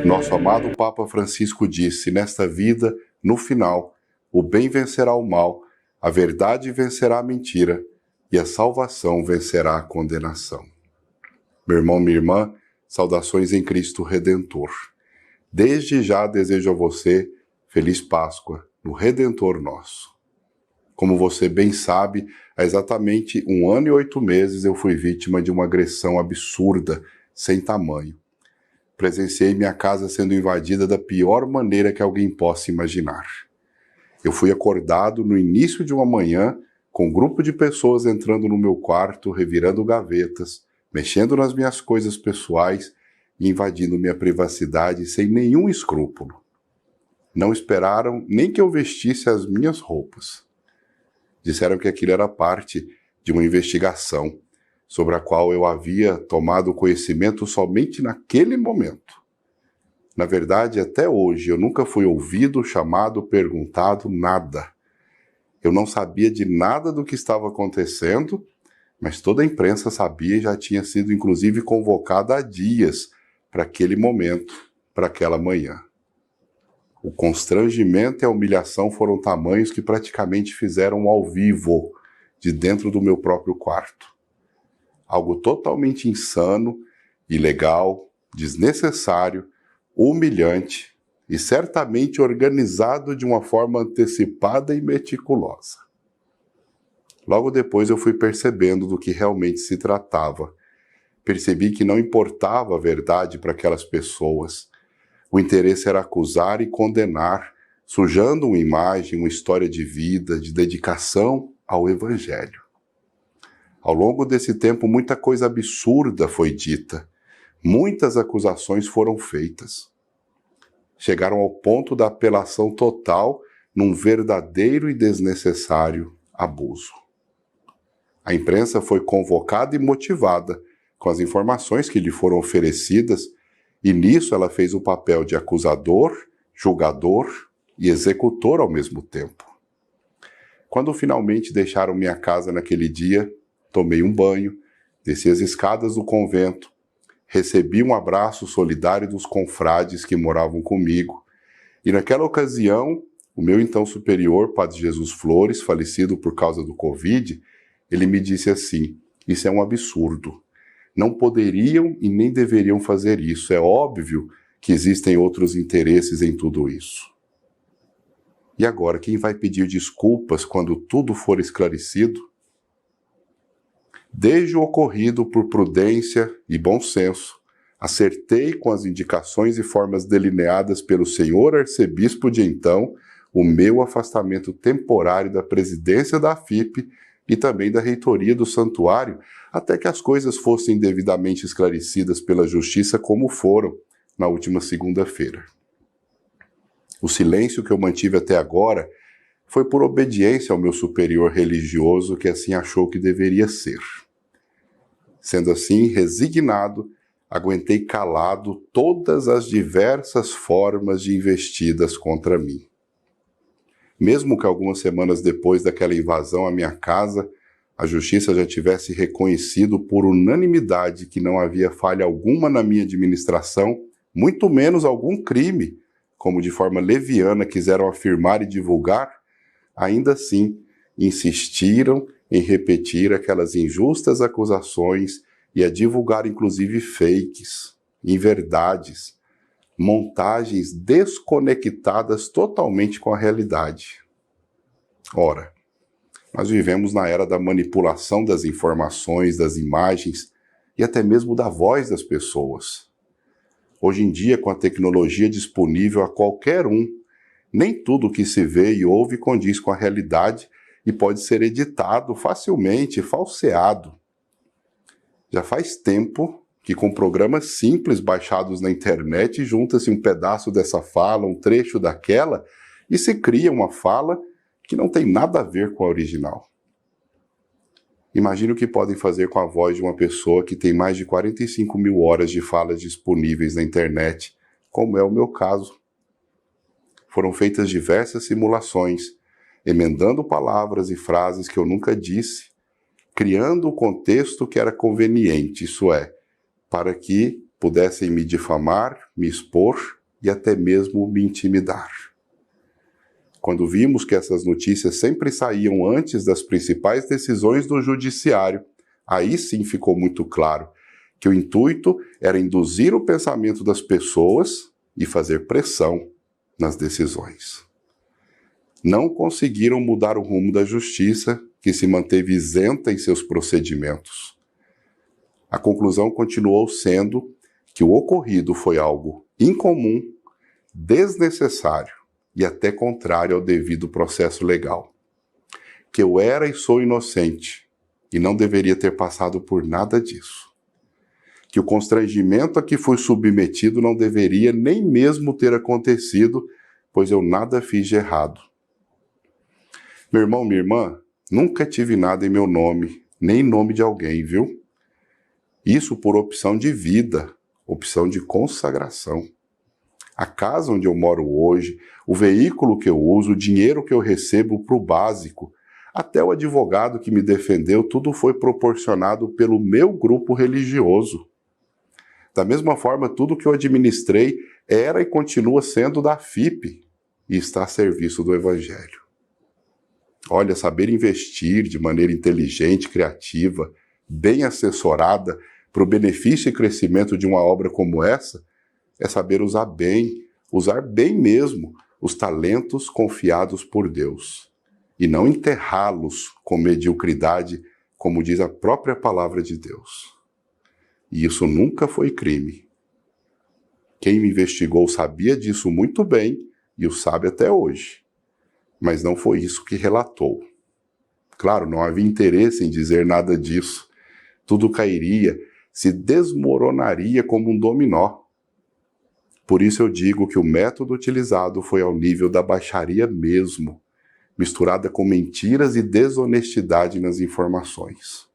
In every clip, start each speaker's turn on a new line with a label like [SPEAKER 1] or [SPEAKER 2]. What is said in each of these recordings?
[SPEAKER 1] Nosso amado Papa Francisco disse: nesta vida, no final, o bem vencerá o mal, a verdade vencerá a mentira e a salvação vencerá a condenação. Meu irmão, minha irmã, saudações em Cristo Redentor. Desde já desejo a você feliz Páscoa no Redentor nosso. Como você bem sabe, há exatamente 1 ano e 8 meses eu fui vítima de uma agressão absurda, sem tamanho. Presenciei minha casa sendo invadida da pior maneira que alguém possa imaginar. Eu fui acordado no início de uma manhã com um grupo de pessoas entrando no meu quarto, revirando gavetas, mexendo nas minhas coisas pessoais e invadindo minha privacidade sem nenhum escrúpulo. Não esperaram nem que eu vestisse as minhas roupas. Disseram que aquilo era parte de uma investigação sobre a qual eu havia tomado conhecimento somente naquele momento. Na verdade, até hoje, eu nunca fui ouvido, chamado, perguntado, nada. Eu não sabia de nada do que estava acontecendo, mas toda a imprensa sabia e já tinha sido, inclusive, convocada há dias para aquele momento, para aquela manhã. O constrangimento e a humilhação foram tamanhos que praticamente fizeram ao vivo, de dentro do meu próprio quarto. Algo totalmente insano, ilegal, desnecessário, humilhante e certamente organizado de uma forma antecipada e meticulosa. Logo depois eu fui percebendo do que realmente se tratava. Percebi que não importava a verdade para aquelas pessoas. O interesse era acusar e condenar, sujando uma imagem, uma história de vida, de dedicação ao Evangelho. Ao longo desse tempo, muita coisa absurda foi dita. Muitas acusações foram feitas. Chegaram ao ponto da apelação total num verdadeiro e desnecessário abuso. A imprensa foi convocada e motivada com as informações que lhe foram oferecidas, e nisso ela fez o papel de acusador, julgador e executor ao mesmo tempo. Quando finalmente deixaram minha casa naquele dia, tomei um banho, desci as escadas do convento, recebi um abraço solidário dos confrades que moravam comigo, e naquela ocasião, o meu então superior, Padre Jesus Flores, falecido por causa do Covid, ele me disse assim: isso é um absurdo. Não poderiam e nem deveriam fazer isso. É óbvio que existem outros interesses em tudo isso. E agora, quem vai pedir desculpas quando tudo for esclarecido? Desde o ocorrido por prudência e bom senso, acertei com as indicações e formas delineadas pelo senhor arcebispo de então o meu afastamento temporário da presidência da AFIP e também da reitoria do santuário, até que as coisas fossem devidamente esclarecidas pela justiça como foram na última segunda-feira. O silêncio que eu mantive até agora foi por obediência ao meu superior religioso que assim achou que deveria ser. Sendo assim, resignado, aguentei calado todas as diversas formas de investidas contra mim. Mesmo que algumas semanas depois daquela invasão à minha casa, a justiça já tivesse reconhecido por unanimidade que não havia falha alguma na minha administração, muito menos algum crime, como de forma leviana quiseram afirmar e divulgar, ainda assim insistiram em repetir aquelas injustas acusações e a divulgar inclusive fakes, inverdades, montagens desconectadas totalmente com a realidade. Ora, nós vivemos na era da manipulação das informações, das imagens e até mesmo da voz das pessoas. Hoje em dia, com a tecnologia disponível a qualquer um, nem tudo que se vê e ouve condiz com a realidade e pode ser editado facilmente, falseado. Já faz tempo que com programas simples baixados na internet junta-se um pedaço dessa fala, um trecho daquela, e se cria uma fala que não tem nada a ver com a original. Imagine o que podem fazer com a voz de uma pessoa que tem mais de 45 mil horas de falas disponíveis na internet, como é o meu caso. Foram feitas diversas simulações, emendando palavras e frases que eu nunca disse, criando o contexto que era conveniente, isso é, para que pudessem me difamar, me expor e até mesmo me intimidar. Quando vimos que essas notícias sempre saíam antes das principais decisões do judiciário, aí sim ficou muito claro que o intuito era induzir o pensamento das pessoas e fazer pressão nas decisões. Não conseguiram mudar o rumo da justiça, que se manteve isenta em seus procedimentos. A conclusão continuou sendo que o ocorrido foi algo incomum, desnecessário e até contrário ao devido processo legal. Que eu era e sou inocente e não deveria ter passado por nada disso. Que o constrangimento a que fui submetido não deveria nem mesmo ter acontecido, pois eu nada fiz de errado. Meu irmão, minha irmã, nunca tive nada em meu nome, nem em nome de alguém, viu? Isso por opção de vida, opção de consagração. A casa onde eu moro hoje, o veículo que eu uso, o dinheiro que eu recebo para o básico, até o advogado que me defendeu, tudo foi proporcionado pelo meu grupo religioso. Da mesma forma, tudo que eu administrei era e continua sendo da FIP e está a serviço do Evangelho. Olha, saber investir de maneira inteligente, criativa, bem assessorada para o benefício e crescimento de uma obra como essa, é saber usar bem mesmo, os talentos confiados por Deus e não enterrá-los com mediocridade, como diz a própria palavra de Deus. E isso nunca foi crime. Quem me investigou sabia disso muito bem e o sabe até hoje. Mas não foi isso que relatou. Claro, não havia interesse em dizer nada disso. Tudo cairia, se desmoronaria como um dominó. Por isso eu digo que o método utilizado foi ao nível da baixaria mesmo, misturada com mentiras e desonestidade nas informações.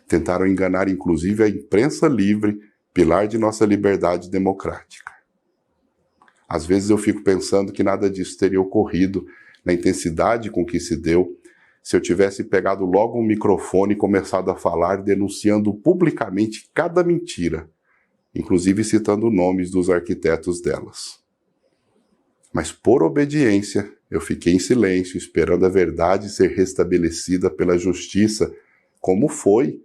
[SPEAKER 1] Tentaram enganar inclusive a imprensa livre, pilar de nossa liberdade democrática. Às vezes eu fico pensando que nada disso teria ocorrido na intensidade com que se deu se eu tivesse pegado logo um microfone e começado a falar denunciando publicamente cada mentira, inclusive citando nomes dos arquitetos delas. Mas por obediência, eu fiquei em silêncio, esperando a verdade ser restabelecida pela justiça, como foi,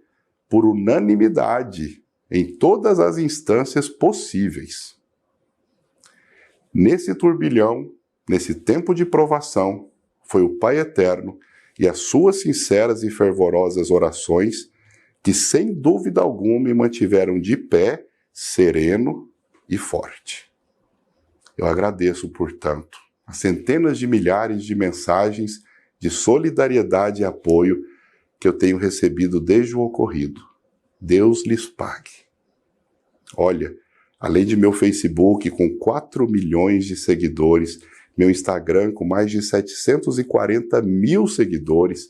[SPEAKER 1] por unanimidade, em todas as instâncias possíveis. Nesse turbilhão, nesse tempo de provação, foi o Pai Eterno e as suas sinceras e fervorosas orações que, sem dúvida alguma, me mantiveram de pé, sereno e forte. Eu agradeço, portanto, as centenas de milhares de mensagens de solidariedade e apoio que eu tenho recebido desde o ocorrido. Deus lhes pague. Olha, além de meu Facebook com 4 milhões de seguidores, meu Instagram com mais de 740 mil seguidores,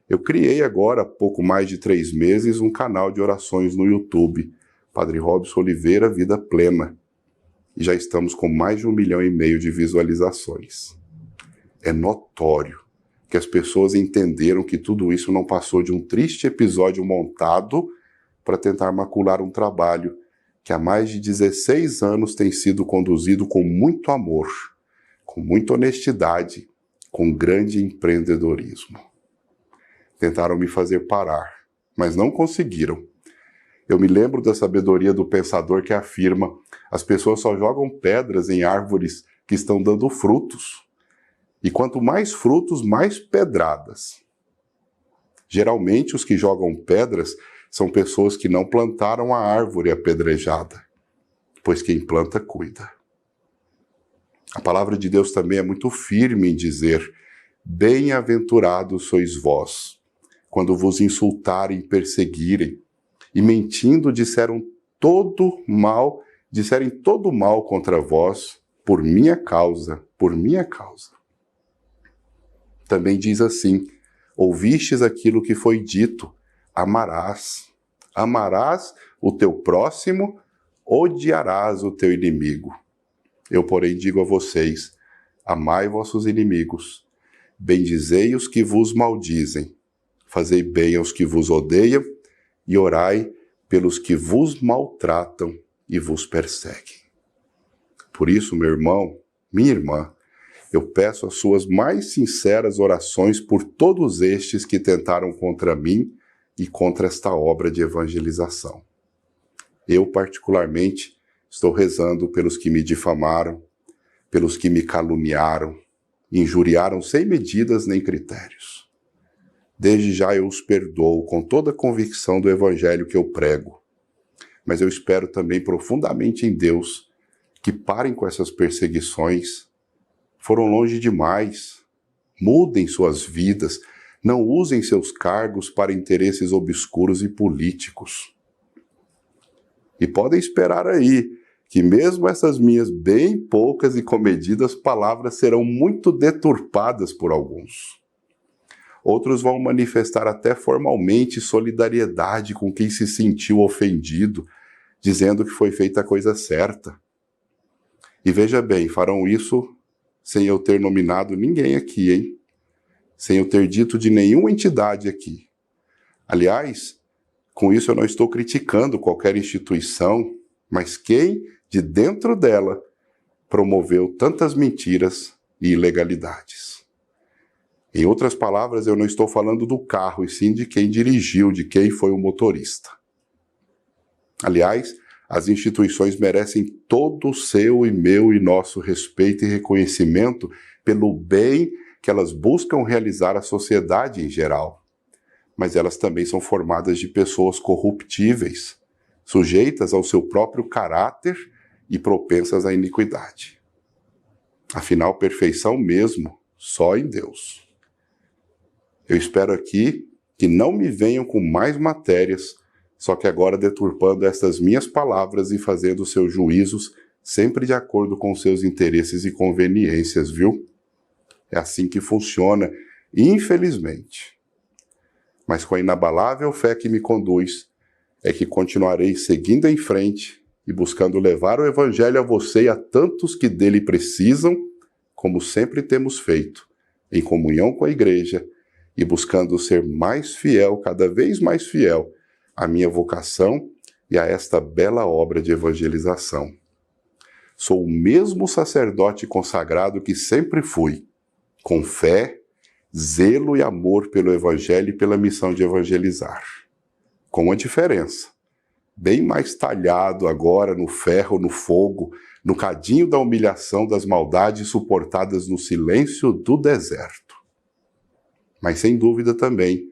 [SPEAKER 1] eu criei agora, há pouco mais de 3 meses, um canal de orações no YouTube, Padre Robson Oliveira Vida Plena. E já estamos com mais de 1,5 milhão de visualizações. É notório que as pessoas entenderam que tudo isso não passou de um triste episódio montado para tentar macular um trabalho que há mais de 16 anos tem sido conduzido com muito amor, com muita honestidade, com grande empreendedorismo. Tentaram me fazer parar, mas não conseguiram. Eu me lembro da sabedoria do pensador que afirma: as pessoas só jogam pedras em árvores que estão dando frutos. E quanto mais frutos, mais pedradas. Geralmente, os que jogam pedras são pessoas que não plantaram a árvore apedrejada, pois quem planta, cuida. A palavra de Deus também é muito firme em dizer: bem-aventurados sois vós, quando vos insultarem e perseguirem, e mentindo disserem todo mal contra vós, por minha causa, por minha causa. Também diz assim: ouvistes aquilo que foi dito, amarás o teu próximo, odiarás o teu inimigo. Eu, porém, digo a vocês: amai vossos inimigos, bendizei os que vos maldizem, fazei bem aos que vos odeiam, e orai pelos que vos maltratam e vos perseguem. Por isso, meu irmão, minha irmã, eu peço as suas mais sinceras orações por todos estes que tentaram contra mim e contra esta obra de evangelização. Eu, particularmente, estou rezando pelos que me difamaram, pelos que me caluniaram, injuriaram sem medidas nem critérios. Desde já eu os perdoo com toda a convicção do evangelho que eu prego, mas eu espero também profundamente em Deus que parem com essas perseguições. Foram longe demais. Mudem suas vidas, não usem seus cargos para interesses obscuros e políticos. E podem esperar aí que mesmo essas minhas bem poucas e comedidas palavras serão muito deturpadas por alguns. Outros vão manifestar até formalmente solidariedade com quem se sentiu ofendido, dizendo que foi feita a coisa certa. E veja bem, farão isso sem eu ter nominado ninguém aqui, hein? Sem eu ter dito de nenhuma entidade aqui. Aliás, com isso eu não estou criticando qualquer instituição, mas quem, de dentro dela, promoveu tantas mentiras e ilegalidades. Em outras palavras, eu não estou falando do carro, e sim de quem dirigiu, de quem foi o motorista. Aliás, as instituições merecem todo o seu e meu e nosso respeito e reconhecimento pelo bem que elas buscam realizar à sociedade em geral. Mas elas também são formadas de pessoas corruptíveis, sujeitas ao seu próprio caráter e propensas à iniquidade. Afinal, perfeição mesmo, só em Deus. Eu espero aqui que não me venham com mais matérias, só que agora deturpando estas minhas palavras e fazendo seus juízos sempre de acordo com seus interesses e conveniências, viu? É assim que funciona, infelizmente. Mas com a inabalável fé que me conduz, é que continuarei seguindo em frente e buscando levar o Evangelho a você e a tantos que dele precisam, como sempre temos feito, em comunhão com a Igreja e buscando ser mais fiel, cada vez mais fiel, à minha vocação e a esta bela obra de evangelização. Sou o mesmo sacerdote consagrado que sempre fui, com fé, zelo e amor pelo Evangelho e pela missão de evangelizar. Com uma diferença, bem mais talhado agora no ferro, no fogo, no cadinho da humilhação das maldades suportadas no silêncio do deserto. Mas sem dúvida também,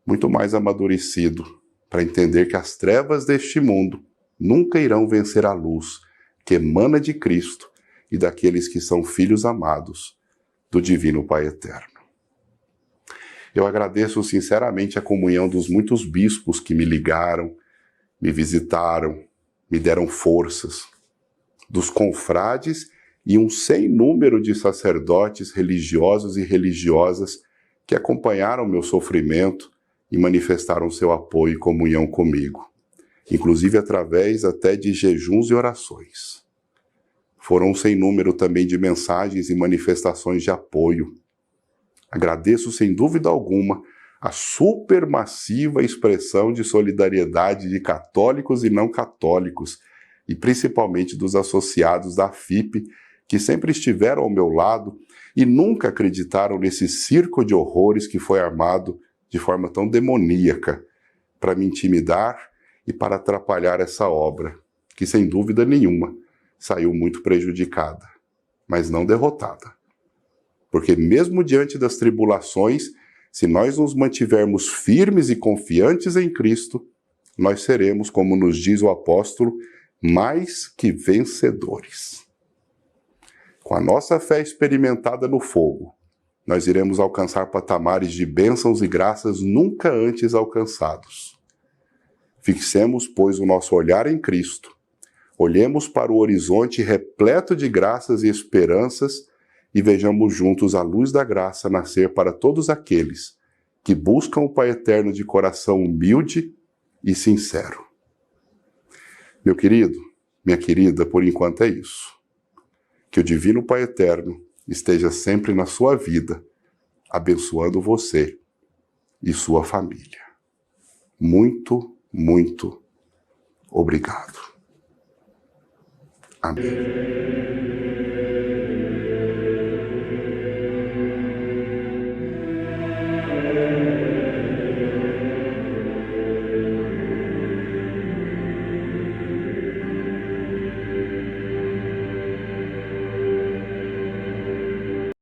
[SPEAKER 1] muito mais amadurecido, para entender que as trevas deste mundo nunca irão vencer a luz que emana de Cristo e daqueles que são filhos amados do Divino Pai Eterno. Eu agradeço sinceramente a comunhão dos muitos bispos que me ligaram, me visitaram, me deram forças, dos confrades e um sem número de sacerdotes religiosos e religiosas que acompanharam meu sofrimento e manifestaram seu apoio e comunhão comigo, inclusive através até de jejuns e orações. Foram um sem número também de mensagens e manifestações de apoio. Agradeço sem dúvida alguma a supermassiva expressão de solidariedade de católicos e não católicos, e principalmente dos associados da FIP, que sempre estiveram ao meu lado e nunca acreditaram nesse circo de horrores que foi armado de forma tão demoníaca para me intimidar e para atrapalhar essa obra, que sem dúvida nenhuma saiu muito prejudicada, mas não derrotada. Porque mesmo diante das tribulações, se nós nos mantivermos firmes e confiantes em Cristo, nós seremos, como nos diz o apóstolo, mais que vencedores. Com a nossa fé experimentada no fogo, nós iremos alcançar patamares de bênçãos e graças nunca antes alcançados. Fixemos, pois, o nosso olhar em Cristo. Olhemos para o horizonte repleto de graças e esperanças e vejamos juntos a luz da graça nascer para todos aqueles que buscam o Pai Eterno de coração humilde e sincero. Meu querido, minha querida, por enquanto é isso. Que o Divino Pai Eterno esteja sempre na sua vida, abençoando você e sua família. Muito, muito obrigado. Amém.